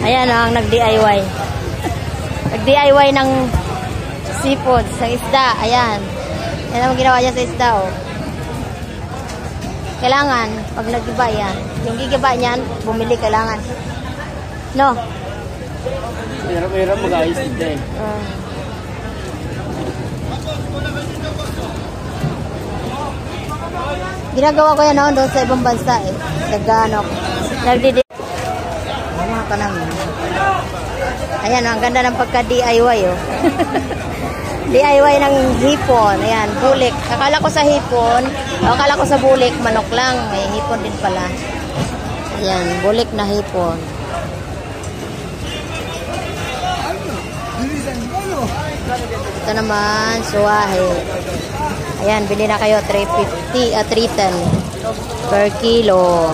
Ayan ang nag-DIY. Nag-DIY ng seafood sa isda. Ayan. Yan ang ginawa niya sa isda, oh. Kailangan, pag nag-iba yan, yung gigiba niyan, bumili kailangan. No? Hirap mag-ayos isda eh. Ginagawa ko yan noon doon sa ibang bansa eh. Nag-ano. Mga ka naman. Ayan, ang ganda ng pagka-DIY oh. DIY ng hipon. Ayan, bulik. Akala ko sa hipon, akala ko sa bulik, manok lang. May hipon din pala. Ayan, bulik na hipon. Ito naman, suwahe. Ayan, bili na kayo 350 310 per kilo.